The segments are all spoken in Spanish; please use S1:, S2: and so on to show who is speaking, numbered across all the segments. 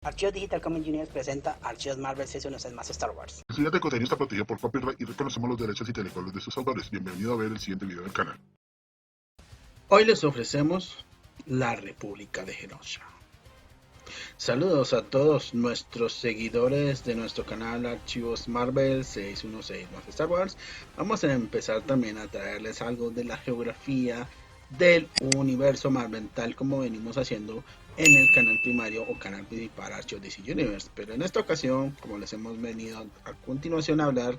S1: Archivos Digital Comics Juniors presenta Archivos Marvel Season 6 más Star Wars.
S2: El siguiente contenido está protegido por copyright y reconocemos los derechos intelectuales de sus autores. Bienvenido a ver el siguiente video del canal.
S3: Hoy les ofrecemos la República de Genosha. Saludos a todos nuestros seguidores de nuestro canal Archivos Marvel 616 más Star Wars. Vamos a empezar también a traerles algo de la geografía del universo Marvel, tal como venimos haciendo en el canal primario o canal principal Archivos DC Universe. Pero en esta ocasión, como les hemos venido a continuación a hablar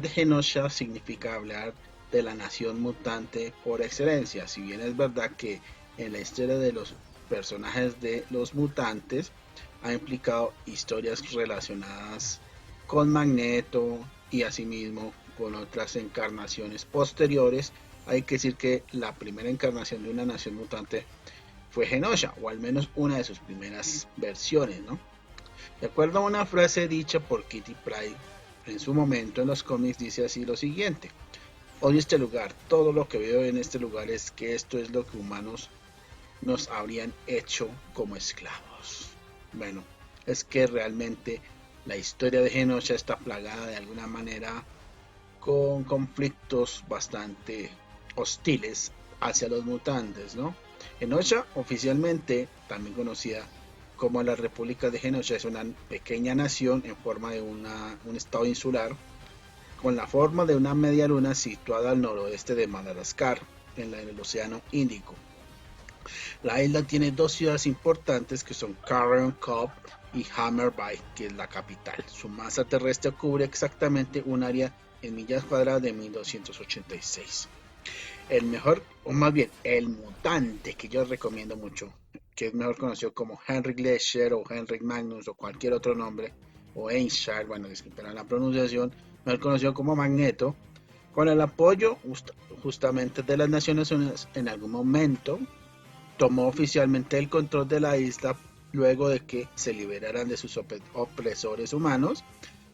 S3: de Genosha significa hablar de la nación mutante por excelencia. Si bien es verdad que en la historia de los personajes de los mutantes ha implicado historias relacionadas con Magneto y asimismo con otras encarnaciones posteriores, hay que decir que la primera encarnación de una nación mutante fue Genosha, o al menos una de sus primeras versiones, ¿no? De acuerdo a una frase dicha por Kitty Pryde en su momento en los cómics, dice así lo siguiente: odio este lugar, todo lo que veo en este lugar es que esto es lo que humanos nos habrían hecho como esclavos. Bueno, es que realmente la historia de Genosha está plagada de alguna manera con conflictos bastante hostiles hacia los mutantes, ¿no? Genosha, oficialmente también conocida como la República de Genosha, es una pequeña nación en forma de un estado insular con la forma de una media luna situada al noroeste de Madagascar, en el Océano Índico. La isla tiene dos ciudades importantes que son Carrion Cove y Hammerby, que es la capital. Su masa terrestre cubre exactamente un área en millas cuadradas de 1286. El mejor, o más bien el mutante que yo recomiendo mucho, que es mejor conocido como Henrik Glescher o Henrik Magnus o cualquier otro nombre, o Einstein, bueno, disculpen la pronunciación, mejor conocido como Magneto, con el apoyo justamente de las Naciones Unidas, en algún momento tomó oficialmente el control de la isla luego de que se liberaran de sus opresores humanos.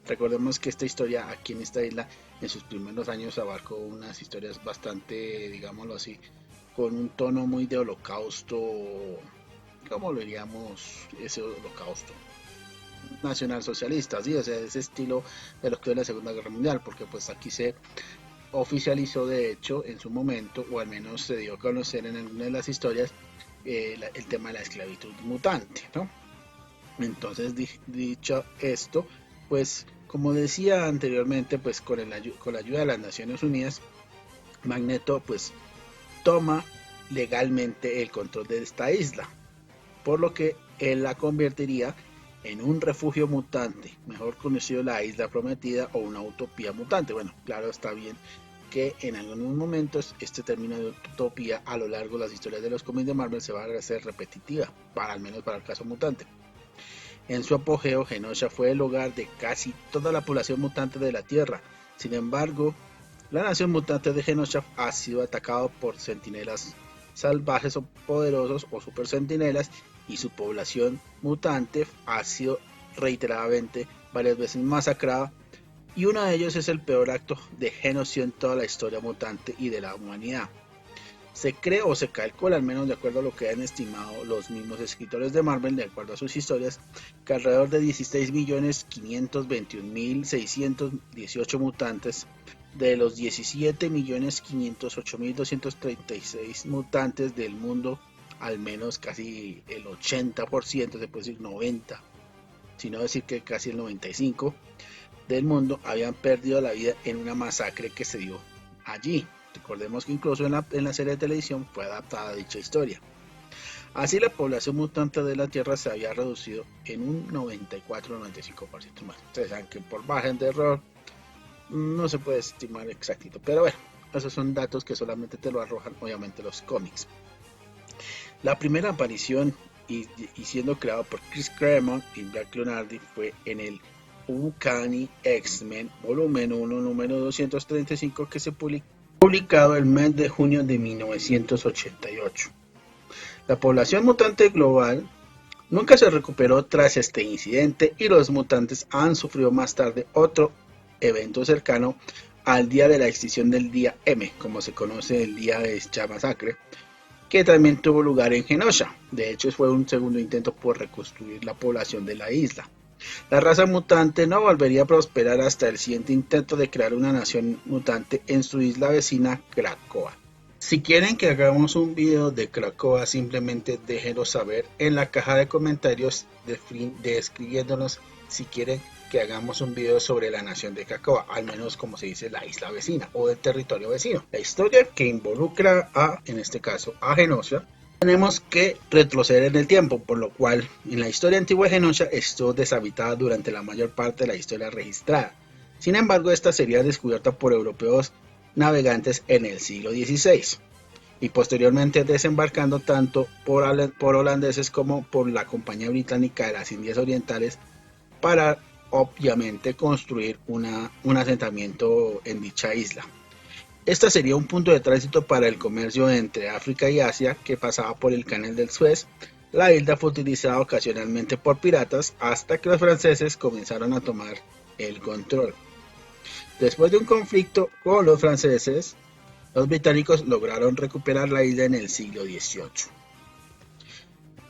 S3: Recordemos que esta historia aquí en esta isla en sus primeros años abarcó unas historias bastante, digámoslo así, con un tono muy de holocausto, ¿cómo lo diríamos? Ese holocausto nacionalsocialista, ¿sí? O sea, ese estilo de lo que es la Segunda Guerra Mundial, porque pues aquí se oficializó de hecho en su momento, o al menos se dio a conocer en alguna de las historias, el tema de la esclavitud mutante, ¿no? Entonces, dicho esto, pues como decía anteriormente, pues con la ayuda de las Naciones Unidas, Magneto pues toma legalmente el control de esta isla, por lo que él la convertiría en un refugio mutante, mejor conocido la Isla Prometida o una utopía mutante. Bueno, claro, está bien que en algunos momentos este término de utopía a lo largo de las historias de los cómics de Marvel se va a hacer repetitiva, al menos para el caso mutante. En su apogeo, Genosha fue el hogar de casi toda la población mutante de la Tierra. Sin embargo, la nación mutante de Genosha ha sido atacada por centinelas salvajes o poderosos o super centinelas, y su población mutante ha sido reiteradamente varias veces masacrada, y uno de ellos es el peor acto de genocidio en toda la historia mutante y de la humanidad. Se cree o se calcula, al menos de acuerdo a lo que han estimado los mismos escritores de Marvel, de acuerdo a sus historias, que alrededor de 16.521.618 mutantes de los 17.508.236 mutantes del mundo, al menos casi el 80%, se puede decir 90%, si no decir que casi el 95% del mundo habían perdido la vida en una masacre que se dio allí. Recordemos que incluso en la serie de televisión fue adaptada dicha historia. Así la población mutante de la Tierra se había reducido en un 94-95% más. Ustedes saben que por margen de error no se puede estimar exactito, pero bueno, esos son datos que solamente te lo arrojan obviamente los cómics. La primera aparición y siendo creado por Chris Claremont y Jack Leonardi fue en el Uncanny X-Men volumen 1 número 235, que se publicado el mes de junio de 1988. La población mutante global nunca se recuperó tras este incidente, y los mutantes han sufrido más tarde otro evento cercano al día de la extinción del día M, como se conoce el día de esta masacre, que también tuvo lugar en Genosha. De hecho, fue un segundo intento por reconstruir la población de la isla. La raza mutante no volvería a prosperar hasta el siguiente intento de crear una nación mutante en su isla vecina Krakoa. Si quieren que hagamos un video de Krakoa, simplemente déjenos saber en la caja de comentarios describiéndonos si quieren que hagamos un video sobre la nación de Krakoa, al menos como se dice la isla vecina o el territorio vecino. La historia que involucra en este caso, a Genosha, tenemos que retroceder en el tiempo, por lo cual en la historia antigua de Genosha estuvo deshabitada durante la mayor parte de la historia registrada. Sin embargo, esta sería descubierta por europeos navegantes en el siglo XVI y posteriormente desembarcando tanto por holandeses como por la Compañía Británica de las Indias Orientales para obviamente construir un asentamiento en dicha isla. Esta sería un punto de tránsito para el comercio entre África y Asia que pasaba por el Canal del Suez. La isla fue utilizada ocasionalmente por piratas hasta que los franceses comenzaron a tomar el control. Después de un conflicto con los franceses, los británicos lograron recuperar la isla en el siglo XVIII.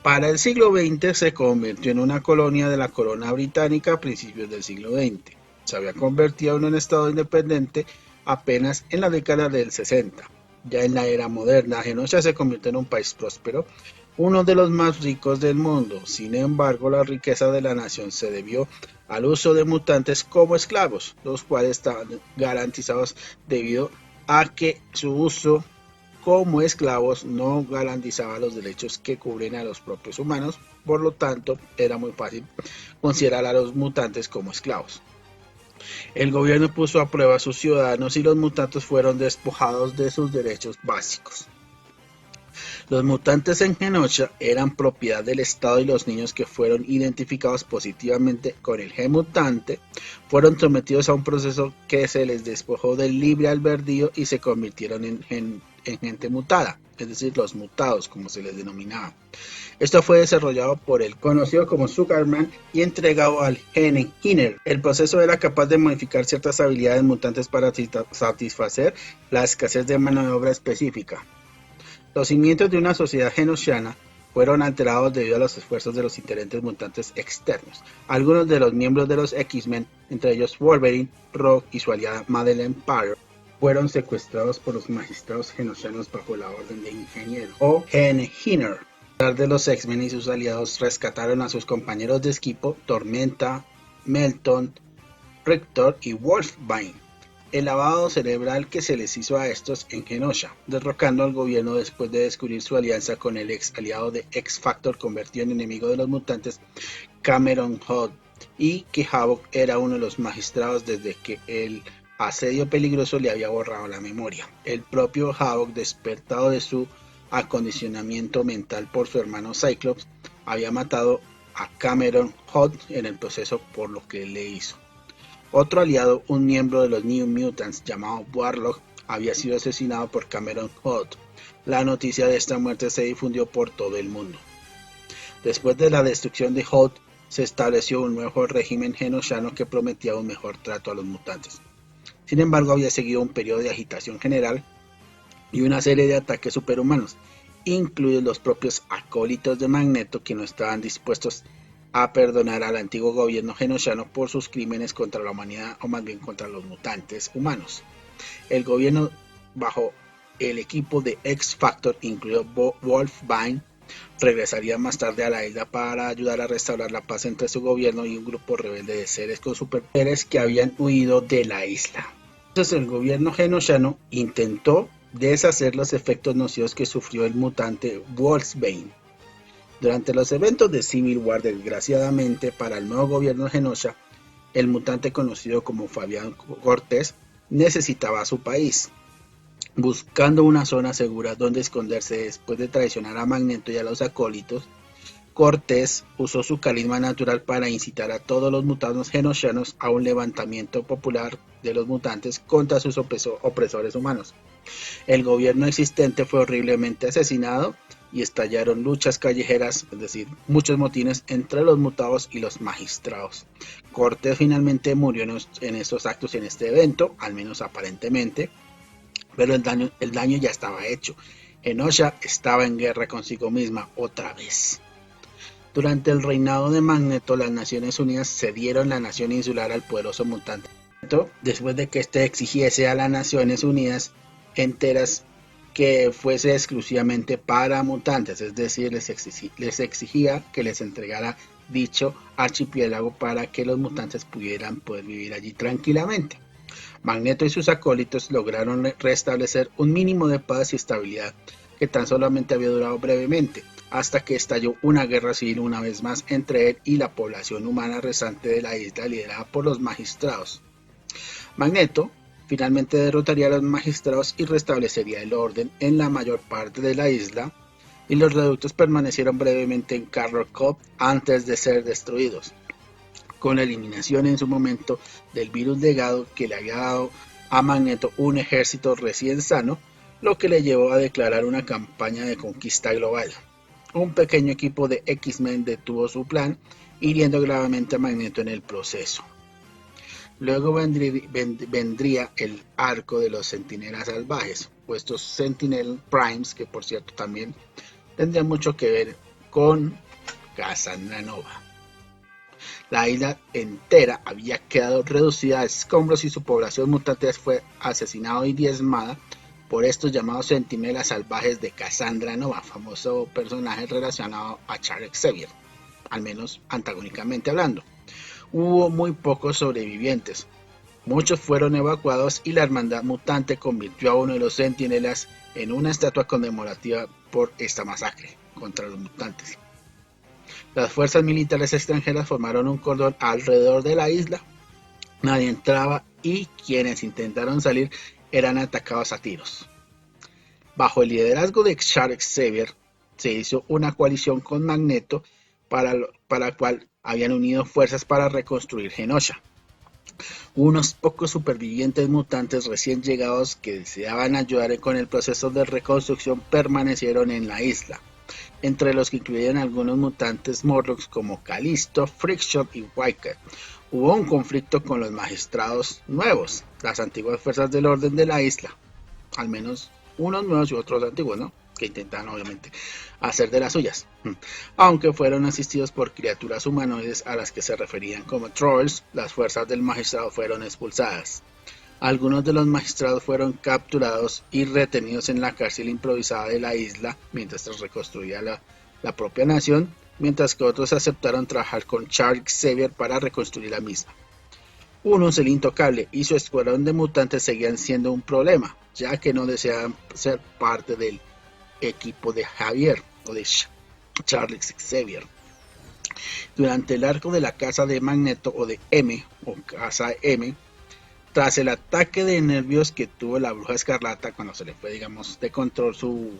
S3: Para el siglo XX se convirtió en una colonia de la corona británica a principios del siglo XX. Se había convertido en un estado independiente apenas en la década del 60. Ya en la era moderna, Genosha se convirtió en un país próspero, uno de los más ricos del mundo. Sin embargo, la riqueza de la nación se debió al uso de mutantes como esclavos, los cuales estaban garantizados debido a que su uso como esclavos no garantizaba los derechos que cubren a los propios humanos. Por lo tanto, era muy fácil considerar a los mutantes como esclavos. El gobierno puso a prueba a sus ciudadanos y los mutantes fueron despojados de sus derechos básicos. Los mutantes en Genosha eran propiedad del Estado y los niños que fueron identificados positivamente con el gen mutante fueron sometidos a un proceso que se les despojó del libre albedrío y se convirtieron en gente mutada, es decir, los mutados como se les denominaba. Esto fue desarrollado por el conocido como Sugarman y entregado al Gene Hinner. El proceso era capaz de modificar ciertas habilidades mutantes para satisfacer la escasez de mano de obra específica. Los cimientos de una sociedad genoshiana fueron alterados debido a los esfuerzos de los diferentes mutantes externos. Algunos de los miembros de los X-Men, entre ellos Wolverine, Rogue y su aliada Madeleine Parr, fueron secuestrados por los magistrados genoshianos bajo la orden de Ingeniero o Gene Hinner. De los X-Men y sus aliados rescataron a sus compañeros de equipo Tormenta, Melton, Rictor y Wolfsbane. El lavado cerebral que se les hizo a estos en Genosha, derrocando al gobierno después de descubrir su alianza con el ex aliado de X-Factor convertido en enemigo de los mutantes Cameron Hood, y que Havok era uno de los magistrados desde que el asedio peligroso le había borrado la memoria. El propio Havok, despertado de su acondicionamiento mental por su hermano Cyclops, había matado a Cameron Hood en el proceso por lo que le hizo. Otro aliado, un miembro de los New Mutants llamado Warlock, había sido asesinado por Cameron Hood. La noticia de esta muerte se difundió por todo el mundo. Después de la destrucción de Hood, se estableció un nuevo régimen genoshiano que prometía un mejor trato a los mutantes. Sin embargo, había seguido un periodo de agitación general y una serie de ataques superhumanos, incluidos los propios acólitos de Magneto, que no estaban dispuestos a perdonar al antiguo gobierno genoshiano por sus crímenes contra la humanidad, o más bien contra los mutantes humanos. El gobierno bajo el equipo de X-Factor, incluido Wolfsbane, regresaría más tarde a la isla para ayudar a restaurar la paz entre su gobierno y un grupo rebelde de seres con superpoderes que habían huido de la isla. Entonces el gobierno genoshiano intentó deshacer los efectos nocivos que sufrió el mutante Wolfsbane. Durante los eventos de Civil War, desgraciadamente para el nuevo gobierno de Genosha, el mutante conocido como Fabián Cortés necesitaba a su país, buscando una zona segura donde esconderse después de traicionar a Magneto y a los acólitos. Cortés usó su carisma natural para incitar a todos los mutantes genoshianos a un levantamiento popular de los mutantes contra sus opresores humanos. El gobierno existente fue horriblemente asesinado y estallaron luchas callejeras, es decir, muchos motines entre los mutados y los magistrados. Cortés finalmente murió en estos actos, en este evento, al menos aparentemente, pero el daño ya estaba hecho. Genosha estaba en guerra consigo misma otra vez. Durante el reinado de Magneto, las Naciones Unidas cedieron la nación insular al poderoso mutante Magneto, después de que éste exigiese a las Naciones Unidas enteras que fuese exclusivamente para mutantes, es decir, les exigía que les entregara dicho archipiélago para que los mutantes pudieran poder vivir allí tranquilamente. Magneto y sus acólitos lograron restablecer un mínimo de paz y estabilidad que tan solamente había durado brevemente, hasta que estalló una guerra civil una vez más entre él y la población humana restante de la isla liderada por los magistrados. Magneto finalmente derrotaría a los magistrados y restablecería el orden en la mayor parte de la isla, y los reductos permanecieron brevemente en Carrot Cove antes de ser destruidos, con la eliminación en su momento del virus legado que le había dado a Magneto un ejército recién sano, lo que le llevó a declarar una campaña de conquista global. Un pequeño equipo de X-Men detuvo su plan, hiriendo gravemente a Magneto en el proceso. Luego vendría el arco de los Centinelas Salvajes, o estos Sentinel Primes, que por cierto también tendrían mucho que ver con Cassandra Nova. La isla entera había quedado reducida a escombros y su población mutante fue asesinada y diezmada por estos llamados Centinelas Salvajes de Cassandra Nova, famoso personaje relacionado a Charles Xavier, al menos antagónicamente hablando. Hubo muy pocos sobrevivientes. Muchos fueron evacuados y la hermandad mutante convirtió a uno de los centinelas en una estatua conmemorativa por esta masacre contra los mutantes. Las fuerzas militares extranjeras formaron un cordón alrededor de la isla. Nadie entraba y quienes intentaron salir eran atacados a tiros. Bajo el liderazgo de Charles Xavier se hizo una coalición con Magneto para la cual habían unido fuerzas para reconstruir Genosha. Unos pocos supervivientes mutantes recién llegados que deseaban ayudar con el proceso de reconstrucción permanecieron en la isla, entre los que incluían algunos mutantes Morlocks como Callisto, Friction y Wildcat. Hubo un conflicto con los magistrados nuevos, las antiguas fuerzas del orden de la isla, al menos unos nuevos y otros antiguos, ¿no?, que intentan obviamente hacer de las suyas, aunque fueron asistidos por criaturas humanoides a las que se referían como Trolls. Las fuerzas del magistrado fueron expulsadas. Algunos de los magistrados fueron capturados y retenidos en la cárcel improvisada de la isla mientras se reconstruía la propia nación, mientras que otros aceptaron trabajar con Charles Xavier para reconstruir la misma. Unos, el Intocable y su escuadrón de mutantes seguían siendo un problema, ya que no deseaban ser parte del equipo de Javier o de Charles Xavier. Durante el arco de la Casa de Magneto o de M o Casa M, tras el ataque de nervios que tuvo la Bruja Escarlata cuando se le fue, digamos, de control su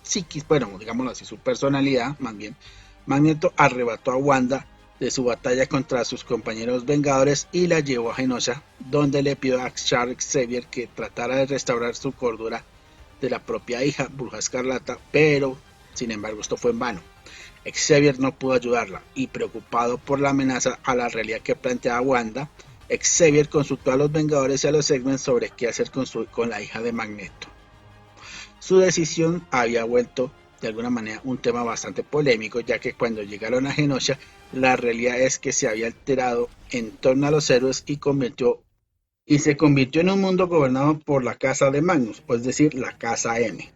S3: psiquis, bueno, digámoslo así, su personalidad, más bien, Magneto arrebató a Wanda de su batalla contra sus compañeros Vengadores y la llevó a Genosha, donde le pidió a Charles Xavier que tratara de restaurar su cordura de la propia hija, Bruja Escarlata, pero sin embargo esto fue en vano. Xavier no pudo ayudarla y, preocupado por la amenaza a la realidad que planteaba Wanda, Xavier consultó a los Vengadores y a los X-Men sobre qué hacer con la hija de Magneto. Su decisión había vuelto de alguna manera un tema bastante polémico, ya que cuando llegaron a Genosha, la realidad es que se había alterado en torno a los héroes y se convirtió en un mundo gobernado por la Casa de Magnus, es decir, la Casa M.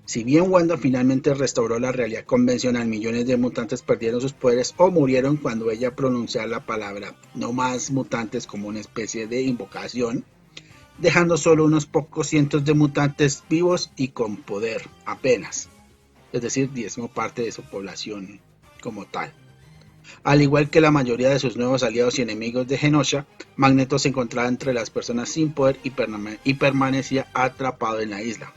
S3: Si bien Wanda finalmente restauró la realidad convencional, millones de mutantes perdieron sus poderes o murieron cuando ella pronunciaba la palabra no más mutantes como una especie de invocación, dejando solo unos pocos cientos de mutantes vivos y con poder apenas, es decir, 10ª parte de su población como tal. Al igual que la mayoría de sus nuevos aliados y enemigos de Genosha, Magneto se encontraba entre las personas sin poder y permanecía atrapado en la isla.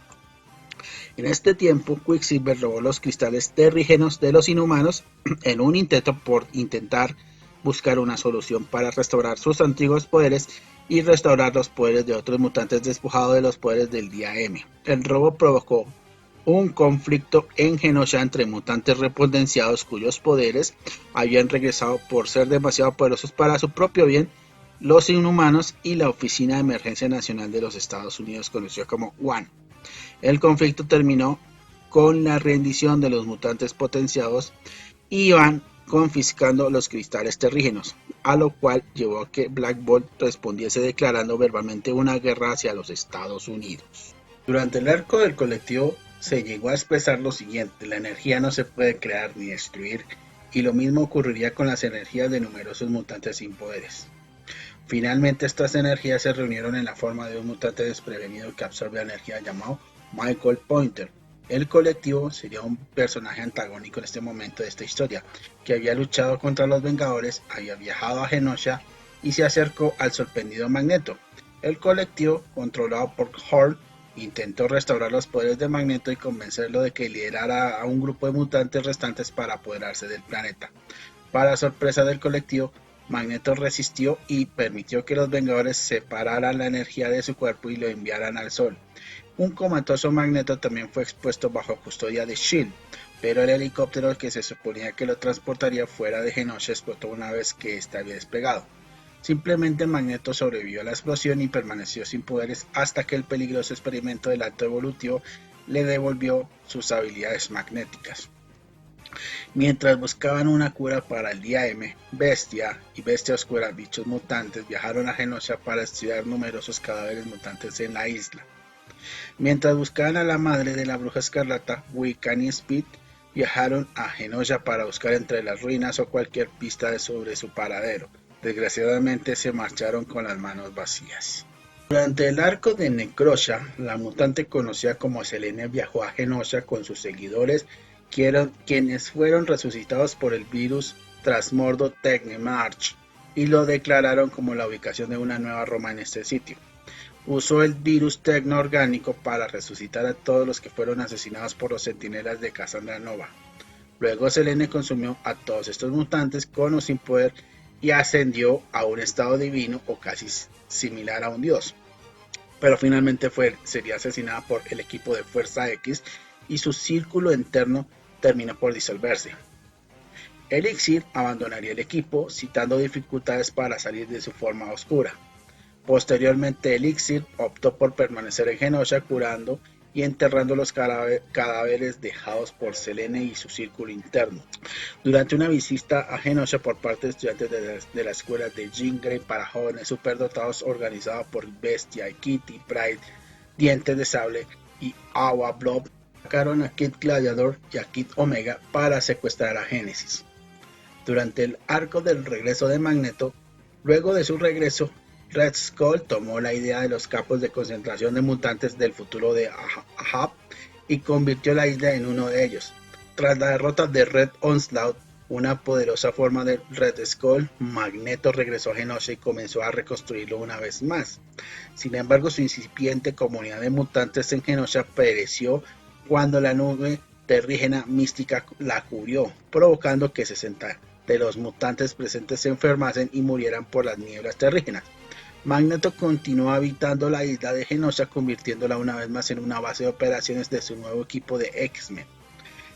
S3: En este tiempo, Quicksilver robó los cristales terrígenos de los inhumanos en un intento por intentar buscar una solución para restaurar sus antiguos poderes y restaurar los poderes de otros mutantes despojados de los poderes del Día M. El robo provocó un conflicto en Genosha entre mutantes repotenciados cuyos poderes habían regresado por ser demasiado poderosos para su propio bien, los inhumanos y la Oficina de Emergencia Nacional de los Estados Unidos, conocida como ONE. El conflicto terminó con la rendición de los mutantes potenciados y iban confiscando los cristales terrígenos, a lo cual llevó a que Black Bolt respondiese declarando verbalmente una guerra hacia los Estados Unidos. Durante el arco del colectivo se llegó a expresar lo siguiente: la energía no se puede crear ni destruir, y lo mismo ocurriría con las energías de numerosos mutantes sin poderes. Finalmente estas energías se reunieron en la forma de un mutante desprevenido que absorbe energía llamado Michael Pointer. El colectivo sería un personaje antagónico en este momento de esta historia, que había luchado contra los Vengadores, había viajado a Genosha y se acercó al sorprendido Magneto. El colectivo, controlado por Horn, intentó restaurar los poderes de Magneto y convencerlo de que liderara a un grupo de mutantes restantes para apoderarse del planeta. Para sorpresa del colectivo, Magneto resistió y permitió que los Vengadores separaran la energía de su cuerpo y lo enviaran al Sol. Un comatoso Magneto también fue expuesto bajo custodia de S.H.I.E.L.D., pero el helicóptero que se suponía que lo transportaría fuera de Genosha explotó una vez que éste había despegado. Simplemente Magneto sobrevivió a la explosión y permaneció sin poderes hasta que el peligroso experimento del alto evolutivo le devolvió sus habilidades magnéticas. Mientras buscaban una cura para el Día M, Bestia y Bestia Oscura, bichos mutantes, viajaron a Genosha para estudiar numerosos cadáveres mutantes en la isla. Mientras buscaban a la madre de la Bruja Escarlata, Wiccan y Speed viajaron a Genosha para buscar entre las ruinas o cualquier pista sobre su paradero. Desgraciadamente se marcharon con las manos vacías. Durante el arco de Necrosha, la mutante conocida como Selene viajó a Genosha con sus seguidores, quienes fueron resucitados por el virus Transmordo Technemarch y lo declararon como la ubicación de una nueva Roma en este sitio. Usó el virus tecnoorgánico para resucitar a todos los que fueron asesinados por los centinelas de Cassandra Nova. Luego Selene consumió a todos estos mutantes con o sin poder y ascendió a un estado divino o casi similar a un dios. Pero finalmente sería asesinada por el equipo de Fuerza X y su círculo interno terminó por disolverse. Elixir abandonaría el equipo, citando dificultades para salir de su forma oscura. Posteriormente Elixir optó por permanecer en Genosha curando y enterrando los cadáveres dejados por Selene y su círculo interno. Durante una visita a Genosha por parte de estudiantes de la escuela de Jean Grey para jóvenes superdotados organizada por Bestia, Kitty Pryde, Dientes de Sable y Awa Blob, sacaron a Kid Gladiador y a Kid Omega para secuestrar a Genesis. Durante el arco del regreso de Magneto, luego de su regreso, Red Skull tomó la idea de los campos de concentración de mutantes del futuro de Ahab y convirtió la isla en uno de ellos. Tras la derrota de Red Onslaught, una poderosa forma de Red Skull, Magneto regresó a Genosha y comenzó a reconstruirlo una vez más. Sin embargo, su incipiente comunidad de mutantes en Genosha pereció cuando la nube terrígena mística la cubrió, provocando que 60 de los mutantes presentes se enfermasen y murieran por las nieblas terrígenas. Magneto continuó habitando la isla de Genosha, convirtiéndola una vez más en una base de operaciones de su nuevo equipo de X-Men.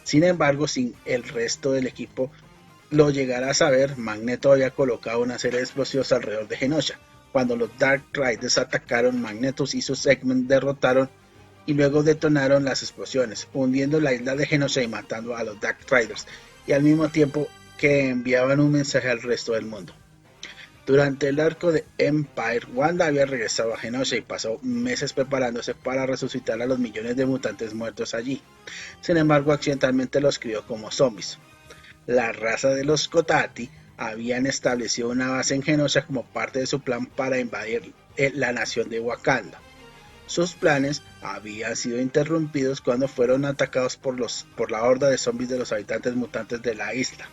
S3: Sin embargo, sin el resto del equipo lo llegara a saber, Magneto había colocado una serie de explosivos alrededor de Genosha. Cuando los Dark Riders atacaron, Magneto y sus X-Men derrotaron y luego detonaron las explosiones, hundiendo la isla de Genosha y matando a los Dark Riders, y al mismo tiempo que enviaban un mensaje al resto del mundo. Durante el arco de Empire, Wanda había regresado a Genosha y pasó meses preparándose para resucitar a los millones de mutantes muertos allí. Sin embargo, accidentalmente los crió como zombies. La raza de los Skotati habían establecido una base en Genosha como parte de su plan para invadir la nación de Wakanda. Sus planes habían sido interrumpidos cuando fueron atacados por la horda de zombies de los habitantes mutantes de la isla.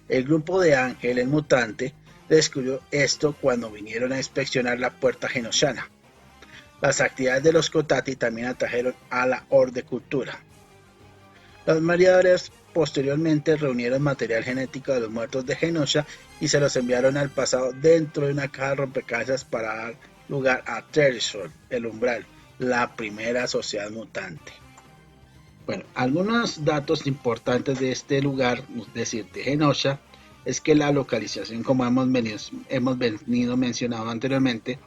S3: El grupo de Ángel el Mutante descubrió esto cuando vinieron a inspeccionar la puerta genoshana. Las actividades de los Skotati también atrajeron a la Horde Cultura. Los Mariadores posteriormente reunieron material genético de los muertos de Genosha y se los enviaron al pasado dentro de una caja rompecabezas para dar lugar a Threshold, el Umbral, la primera sociedad mutante. Bueno, algunos datos importantes de este lugar, es decir, de Genosha, es que la localización, como hemos venido mencionado anteriormente,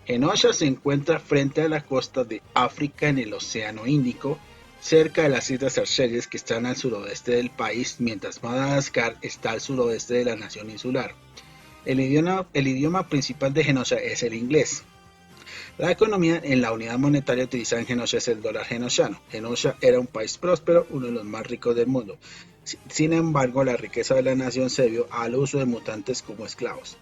S3: Genosha se encuentra frente a la costa de África en el Océano Índico, cerca de las Islas Seychelles que están al suroeste del país, mientras Madagascar está al suroeste de la nación insular. El idioma principal de Genosha es el inglés. La economía en la unidad monetaria utilizada en Genosha es el dólar genoshiano. Genosha era un país próspero, uno de los más ricos del mundo. Sin embargo, la riqueza de la nación se debió al uso de mutantes como esclavos.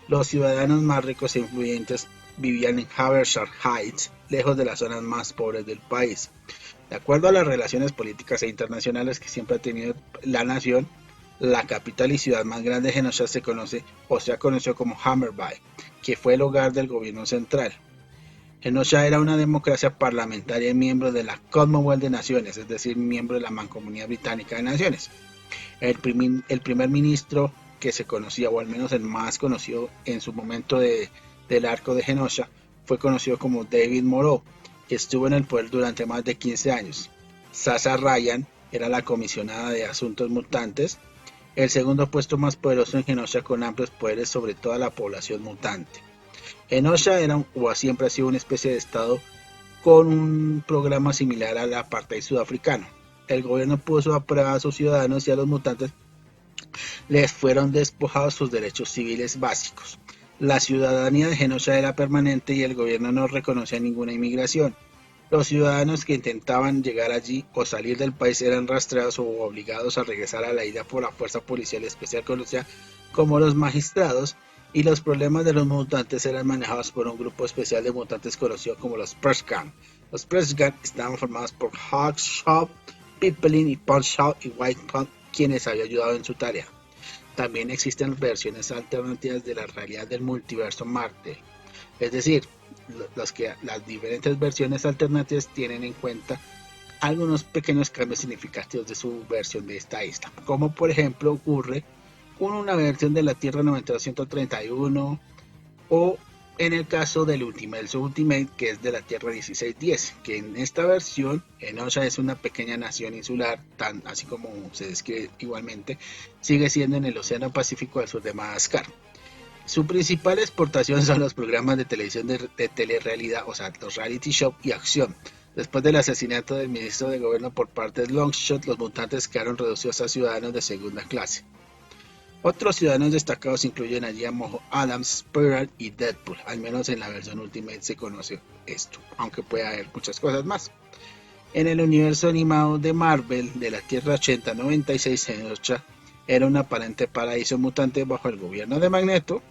S3: Los ciudadanos más ricos e influyentes vivían en Haversham Heights, lejos de las zonas más pobres del país. De acuerdo a las relaciones políticas e internacionales que siempre ha tenido la nación, la capital y ciudad más grande de Genosha se conoce o se ha conocido como Hammarby, que fue el hogar del gobierno central. Genosha era una democracia parlamentaria y miembro de la Commonwealth de Naciones, es decir, miembro de la Mancomunidad Británica de Naciones. El primer ministro que se conocía, o al menos el más conocido en su momento del arco de Genosha, fue conocido como David Moreau, que estuvo en el poder durante más de 15 años. Sasa Ryan era la comisionada de asuntos mutantes, el segundo puesto más poderoso en Genosha con amplios poderes sobre toda la población mutante. Genosha era o siempre ha sido una especie de estado con un programa similar al apartheid sudafricano. El gobierno puso a prueba a sus ciudadanos y a los mutantes les fueron despojados sus derechos civiles básicos. La ciudadanía de Genosha era permanente y el gobierno no reconocía ninguna inmigración. Los ciudadanos que intentaban llegar allí o salir del país eran rastreados o obligados a regresar a la isla por la fuerza policial especial conocida como los magistrados, y los problemas de los mutantes eran manejados por un grupo especial de mutantes conocido como los Pressgang. Los Pressgang estaban formados por Hawkshaw, Pippelin y Punchhaw y Whitecon, quienes habían ayudado en su tarea. También existen versiones alternativas de la realidad del multiverso Marte, es decir, las diferentes versiones alternativas tienen en cuenta algunos pequeños cambios significativos de su versión de esta isla, como por ejemplo ocurre con una versión de la Tierra 9231 o en el caso del Ultimate, que es de la Tierra 1610, que en esta versión Genosha es una pequeña nación insular, así como se describe igualmente, sigue siendo en el Océano Pacífico al sur de Madagascar. Su principal exportación son los programas de televisión de telerrealidad, o sea, los reality show y acción. Después del asesinato del ministro de gobierno por parte de Longshot, los mutantes quedaron reducidos a ciudadanos de segunda clase. Otros ciudadanos destacados incluyen allí a Mojo Adams, Spiral y Deadpool. Al menos en la versión Ultimate se conoce esto, aunque puede haber muchas cosas más. En el universo animado de Marvel de la Tierra 8096, Genosha era un aparente paraíso mutante bajo el gobierno de Magneto.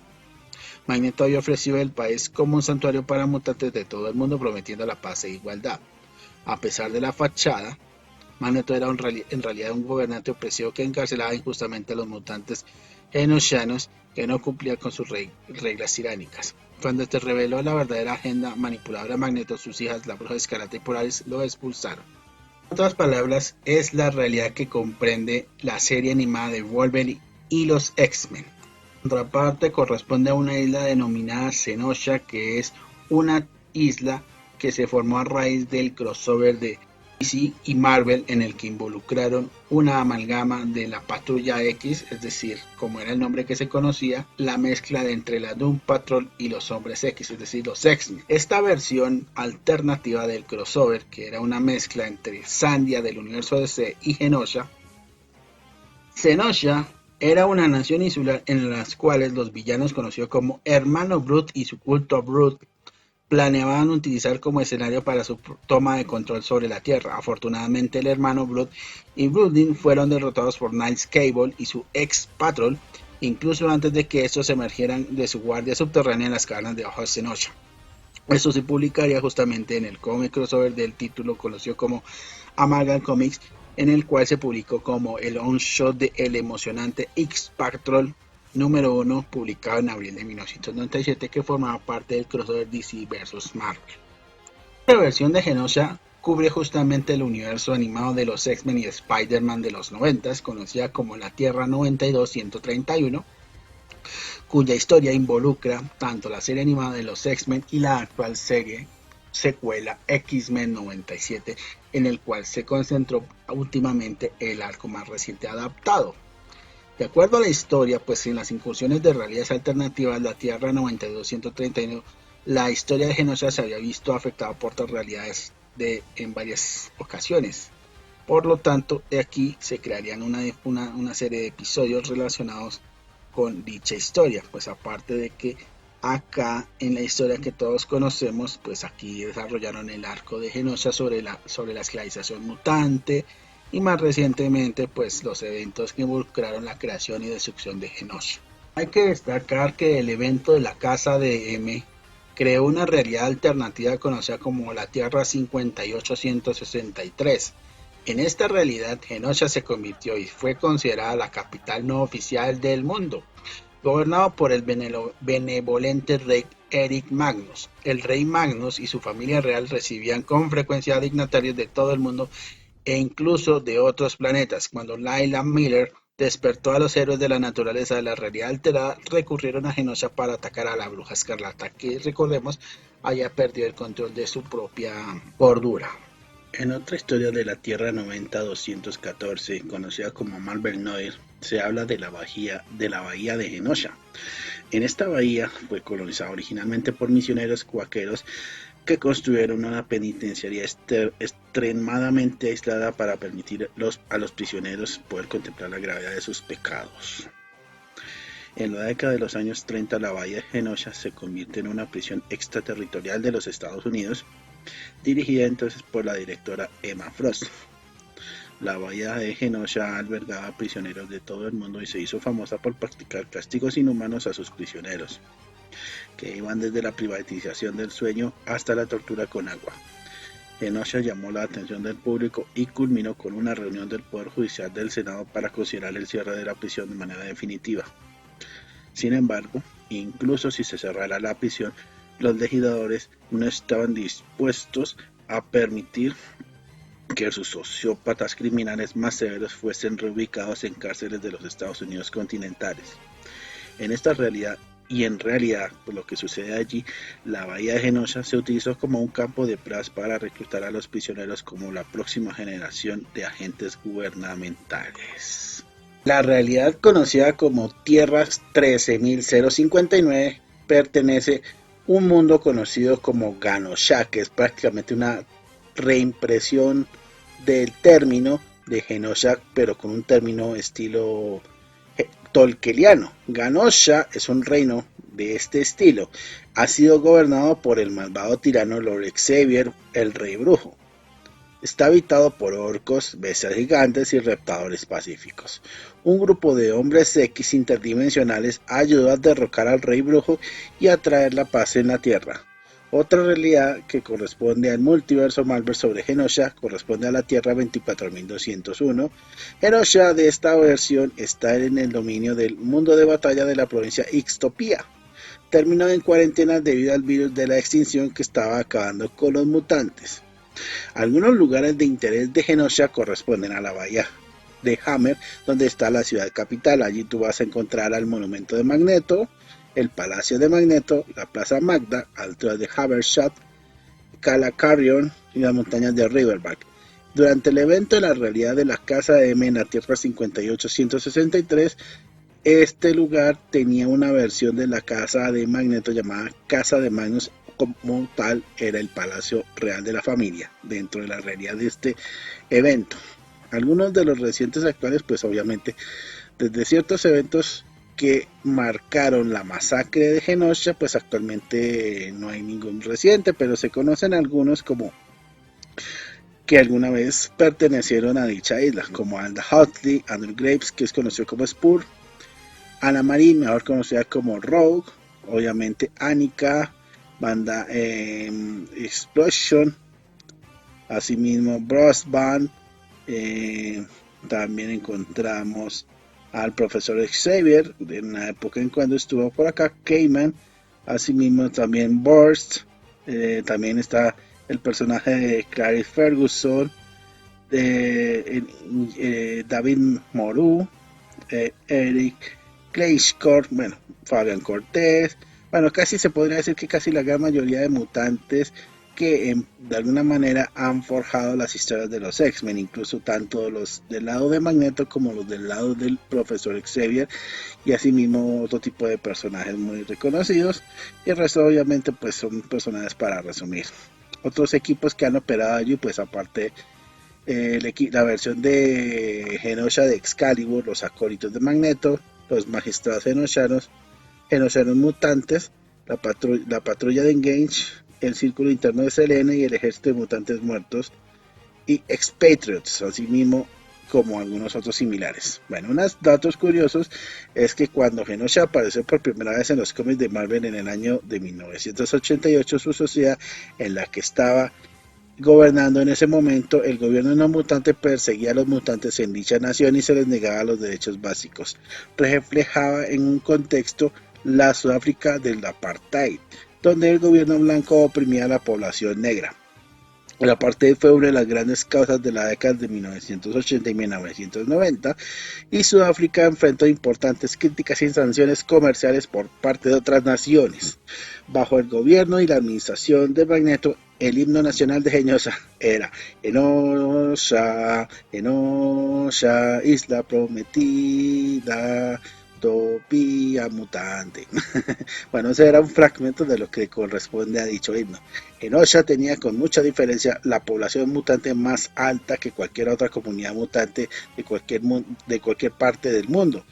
S3: Magneto había ofrecido el país como un santuario para mutantes de todo el mundo, prometiendo la paz e igualdad. A pesar de la fachada, Magneto era en realidad un gobernante opresivo que encarcelaba injustamente a los mutantes genoshianos que no cumplían con sus reglas tiránicas. Cuando se reveló la verdadera agenda manipuladora de Magneto, sus hijas, la Bruja Escarlata y Polaris, lo expulsaron. En otras palabras, es la realidad que comprende la serie animada de Wolverine y los X-Men. En contraparte, corresponde a una isla denominada Genosha, que es una isla que se formó a raíz del crossover de DC y Marvel, en el que involucraron una amalgama de la Patrulla X, es decir, como era el nombre que se conocía, la mezcla de entre la Doom Patrol y los Hombres X, es decir, los X-Men. Esta versión alternativa del crossover, que era una mezcla entre Sandia del universo DC y Genosha era una nación insular en las cuales los villanos conocidos como Hermano Brute y su culto Brute planeaban utilizar como escenario para su toma de control sobre la Tierra. Afortunadamente, el Hermano Brute y Brooding fueron derrotados por Night Cable y su ex-patrol, incluso antes de que estos emergieran de su guardia subterránea en las cavernas de abajo de Genosha. Esto se publicaría justamente en el cómic crossover del título conocido como Amalgam Comics, en el cual se publicó como el on-shot de el emocionante X-Patrol número 1, publicado en abril de 1997, que formaba parte del crossover DC vs Marvel. La versión de Genosha cubre justamente el universo animado de los X-Men y Spider-Man de los 90, conocida como la Tierra 92-131, cuya historia involucra tanto la serie animada de los X-Men y la actual secuela X-Men 97, en el cual se concentró últimamente el arco más reciente adaptado. De acuerdo a la historia, pues en las incursiones de realidades alternativas, la Tierra 92-131 la historia de Genosha se había visto afectada por otras realidades en varias ocasiones. Por lo tanto, de aquí se crearían una serie de episodios relacionados con dicha historia. Pues aparte de que acá en la historia que todos conocemos, pues aquí desarrollaron el arco de Genosha sobre la esclavización mutante, y más recientemente pues los eventos que involucraron la creación y destrucción de Genosha. Hay que destacar que el evento de la Casa de M creó una realidad alternativa conocida como la Tierra 58163. En esta realidad, Genosha se convirtió y fue considerada la capital no oficial del mundo, gobernado por el benevolente rey Eric Magnus. El rey Magnus y su familia real recibían con frecuencia dignatarios de todo el mundo e incluso de otros planetas. Cuando Layla Miller despertó a los héroes de la naturaleza de la realidad alterada, recurrieron a Genosha para atacar a la bruja escarlata, que recordemos había perdido el control de su propia cordura. En otra historia de la Tierra 90214, conocida como Marvel Noir, se habla de la bahía de Genosha. En esta bahía fue colonizada originalmente por misioneros cuáqueros que construyeron una penitenciaría extremadamente aislada para permitir a los prisioneros poder contemplar la gravedad de sus pecados. En la década de los años 30, la bahía de Genosha se convierte en una prisión extraterritorial de los Estados Unidos, dirigida entonces por la directora Emma Frost. La bahía de Genosha albergaba prisioneros de todo el mundo y se hizo famosa por practicar castigos inhumanos a sus prisioneros, que iban desde la privatización del sueño hasta la tortura con agua. Genosha llamó la atención del público y culminó con una reunión del Poder Judicial del Senado para considerar el cierre de la prisión de manera definitiva. Sin embargo, incluso si se cerrara la prisión, los legisladores no estaban dispuestos a permitir que sus sociópatas criminales más severos fuesen reubicados en cárceles de los Estados Unidos continentales. En esta realidad, y en realidad, por lo que sucede allí, la bahía de Genosha se utilizó como un campo de pruebas para reclutar a los prisioneros como la próxima generación de agentes gubernamentales. La realidad conocida como Tierra 13059 pertenece a un mundo conocido como Genosha, que es prácticamente una reimpresión del término de Genosha, pero con un término estilo tolkieniano. Genosha es un reino de este estilo. Ha sido gobernado por el malvado tirano Lord Xavier, el Rey Brujo. Está habitado por orcos, bestias gigantes y reptadores pacíficos. Un grupo de hombres X interdimensionales ayudó a derrocar al Rey Brujo y a traer la paz en la Tierra. Otra realidad que corresponde al multiverso Marvel sobre Genosha corresponde a la Tierra 24201. Genosha de esta versión está en el dominio del mundo de batalla de la provincia Ixtopía. Terminó en cuarentena debido al virus de la extinción que estaba acabando con los mutantes. Algunos lugares de interés de Genosha corresponden a la bahía de Hammer, donde está la ciudad capital. Allí tú vas a encontrar al monumento de Magneto, el Palacio de Magneto, la Plaza Magda, altura de Havershot, Cala Carrion y las montañas de Riverbank. Durante el evento de la realidad de la Casa de M en la Tierra 58163, este lugar tenía una versión de la Casa de Magneto llamada Casa de Magnus. Como tal, era el Palacio Real de la Familia dentro de la realidad de este evento. Algunos de los recientes actuales, pues obviamente, desde ciertos eventos que marcaron la masacre de Genosha, pues actualmente no hay ningún reciente, pero se conocen algunos como que alguna vez pertenecieron a dicha isla, como Alda Huxley, Andrew Graves, que es conocido como Spur, Anna Marie, mejor conocida como Rogue, obviamente Annika, Banda Explosion, asimismo Brass Band, también encontramos al profesor Xavier, de una época en cuando estuvo por acá, Cayman, asimismo también Burst, también está el personaje de Clarice Ferguson, David Moreau, Eric Kleinschor, bueno, Fabian Cortés. Bueno, casi se podría decir que casi la gran mayoría de mutantes que de alguna manera han forjado las historias de los X-Men, incluso tanto los del lado de Magneto como los del lado del Profesor Xavier, y asimismo otro tipo de personajes muy reconocidos, y el resto obviamente pues son personajes para resumir. Otros equipos que han operado allí, pues aparte la versión de Genosha de Excalibur, los acólitos de Magneto, los magistrados genoshanos mutantes, la patrulla de Engage, el círculo interno de Selene y el ejército de mutantes muertos, y Expatriots, así mismo como algunos otros similares. Bueno, unos datos curiosos es que cuando Genosha apareció por primera vez en los cómics de Marvel en el año de 1988, su sociedad, en la que estaba gobernando en ese momento, el gobierno no mutante perseguía a los mutantes en dicha nación y se les negaba los derechos básicos. Reflejaba en un contexto la Sudáfrica del apartheid, donde el gobierno blanco oprimía a la población negra. El apartheid fue una de las grandes causas de la década de 1980 y 1990, y Sudáfrica enfrentó importantes críticas y sanciones comerciales por parte de otras naciones. Bajo el gobierno y la administración de Magneto, el himno nacional de Genosha era Genosha, Genosha, isla prometida, utopía mutante. Bueno, ese era un fragmento de lo que corresponde a dicho himno. Genosha tenía con mucha diferencia la población mutante más alta que cualquier otra comunidad mutante de cualquier parte del mundo.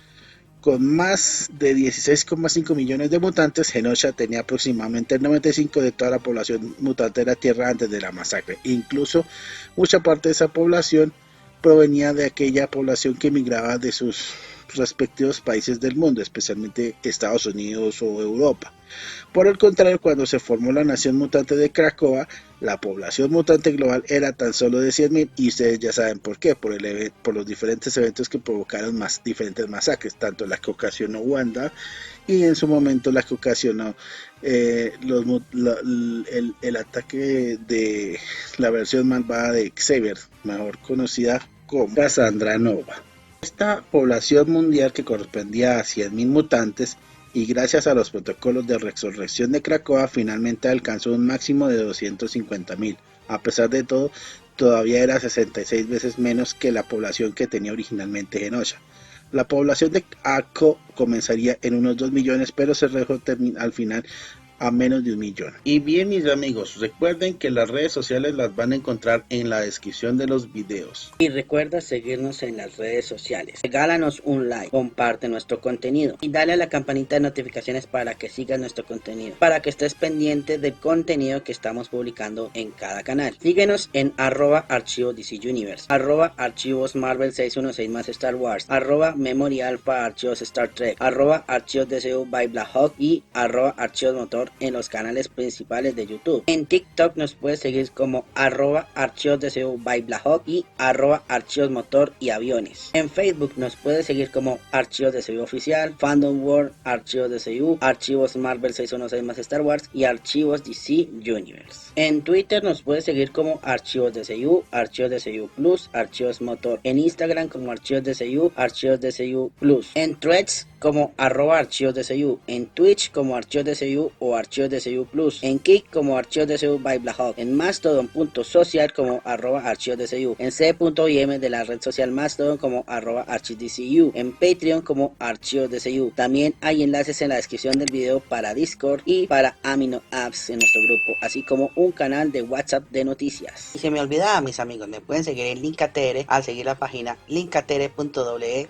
S3: Con más de 16,5 millones de mutantes, Genosha tenía aproximadamente el 95% de toda la población mutante de la Tierra antes de la masacre. Incluso mucha parte de esa población provenía de aquella población que emigraba de sus respectivos países del mundo, especialmente Estados Unidos o Europa. Por el contrario, cuando se formó la nación mutante de Krakoa, la población mutante global era tan solo de 100.000, y ustedes ya saben por qué, por los diferentes eventos que provocaron diferentes masacres, tanto la que ocasionó Wanda y en su momento la que ocasionó el ataque de la versión malvada de Xavier, mejor conocida como Cassandra Nova. Esta población mundial, que correspondía a 100.000 mutantes, y gracias a los protocolos de resurrección de Krakoa, finalmente alcanzó un máximo de 250.000. A pesar de todo, todavía era 66 veces menos que la población que tenía originalmente Genosha. La población de Akko comenzaría en unos 2 millones, pero se redujo al final a menos de 1 millón. Y bien, mis amigos, recuerden que las redes sociales las van a encontrar en la descripción de los videos.
S1: Y recuerda seguirnos en las redes sociales. Regálanos un like, comparte nuestro contenido y dale a la campanita de notificaciones para que sigas nuestro contenido, para que estés pendiente del contenido que estamos publicando en cada canal. Síguenos en @archivos DC Universe, @archivos Marvel 616 más Star Wars, @memory alpha archivos Star Trek, @archivos DCU by Black Hawk y @archivos motor en los canales principales de YouTube. En TikTok nos puedes seguir como @archivos DCU by Black Hawk y @archivos motor y aviones. En Facebook nos puedes seguir como Archivos DCU Oficial, Fandom World, Archivos DCU, Archivos Marvel 616 más Star Wars y Archivos DC Universe. En Twitter nos puedes seguir como Archivos DCU, Archivos DCU Plus, Archivos Motor. En Instagram como Archivos DCU, Archivos DCU Plus. En Threads como @archivos DCU, en Twitch como Archivos DCU o Archivos DCU Plus, en Kick como Archivos DCU by Black Hawk, en Mastodon.social como @archivos DCU, en c.im de la red social Mastodon como @archivosDCU, en Patreon como Archivos DCU. También hay enlaces en la descripción del video para Discord y para Amino Apps en nuestro grupo, así como un canal de WhatsApp de noticias. Y se me olvidaba, mis amigos, me pueden seguir en Linkatr al seguir la página linkatr.ee/en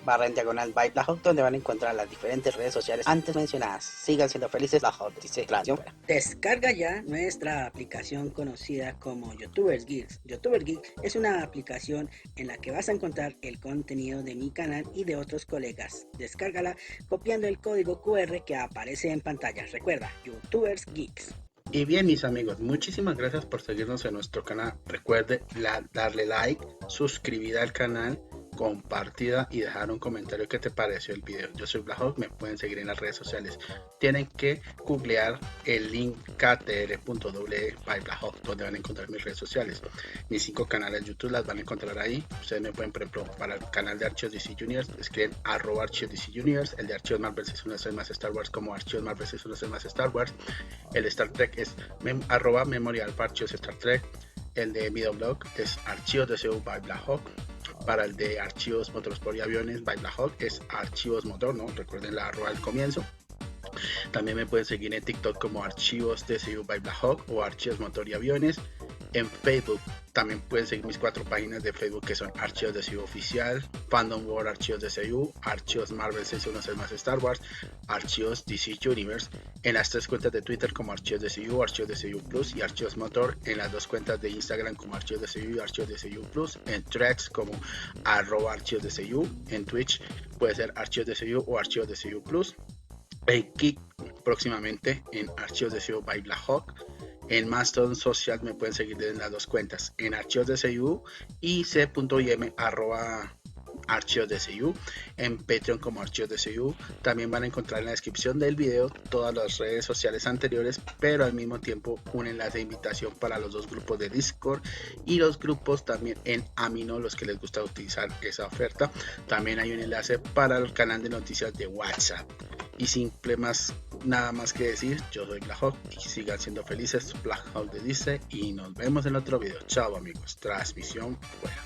S1: by Black Hawk, donde van a encontrar las diferentes redes sociales antes mencionadas. Sigan siendo felices, Black Hawk dice declaración fuera. Descarga ya nuestra aplicación conocida como YouTubers Geeks. YouTuber Geek es una aplicación en la que vas a encontrar el contenido de mi canal y de otros colegas. Descárgala copiando el código QR que aparece en pantalla. Recuerda, YouTubers Geeks.
S3: Y bien, mis amigos, muchísimas gracias por seguirnos en nuestro canal. Recuerde darle like, suscribir al canal compartida y dejar un comentario que te pareció el video. Yo soy Black Hawk, me pueden seguir en las redes sociales. Tienen que googlear el link ktr.w by Black Hawk, donde van a encontrar mis redes sociales. Mis 5 canales de YouTube las van a encontrar ahí. Ustedes me pueden, por ejemplo, para el canal de Archivos DC Juniors, escriben @Archivos DC Juniors. El de Archivos Marvel 616 más Star Wars como Archivos Marvel 616 más Star Wars. El de Star Trek es @Memorial Archivos Star Trek. El de Videoblog es Archivos DCU by Black Hawk. Para el de Archivos Motorsport y Aviones by Black Hawk es Archivos Motor, ¿no? Recuerden la arroba al comienzo. También me pueden seguir en TikTok como Archivos DCU by Black Hawk o Archivos Motor y Aviones. En Facebook también pueden seguir mis 4 páginas de Facebook, que son Archivos DCU Oficial, Fandom World Archivos DCU, Archivos Marvel 616 más Star Wars, Archivos DC Universe. En las 3 cuentas de Twitter como Archivos DCU, Archivos DCU Plus y Archivos Motor. En las 2 cuentas de Instagram como Archivos DCU y Archivos DCU Plus. En Threads como @Archivos DCU. En Twitch puede ser Archivos DCU o Archivos DCU Plus. En Kick próximamente en Archivos DCU by Black Hawk. En Mastodon Social me pueden seguir en las 2 cuentas, en Archivos DCU y c.im Archivos DCU. En Patreon como Archivos DCU. También van a encontrar en la descripción del video todas las redes sociales anteriores, pero al mismo tiempo un enlace de invitación para los 2 grupos de Discord y los grupos también en Amino, los que les gusta utilizar esa oferta. También hay un enlace para el canal de noticias de WhatsApp. Y nada más que decir, yo soy Black Hawk y sigan siendo felices. Black Hawk les dice y nos vemos en otro video. Chao amigos, transmisión fuera.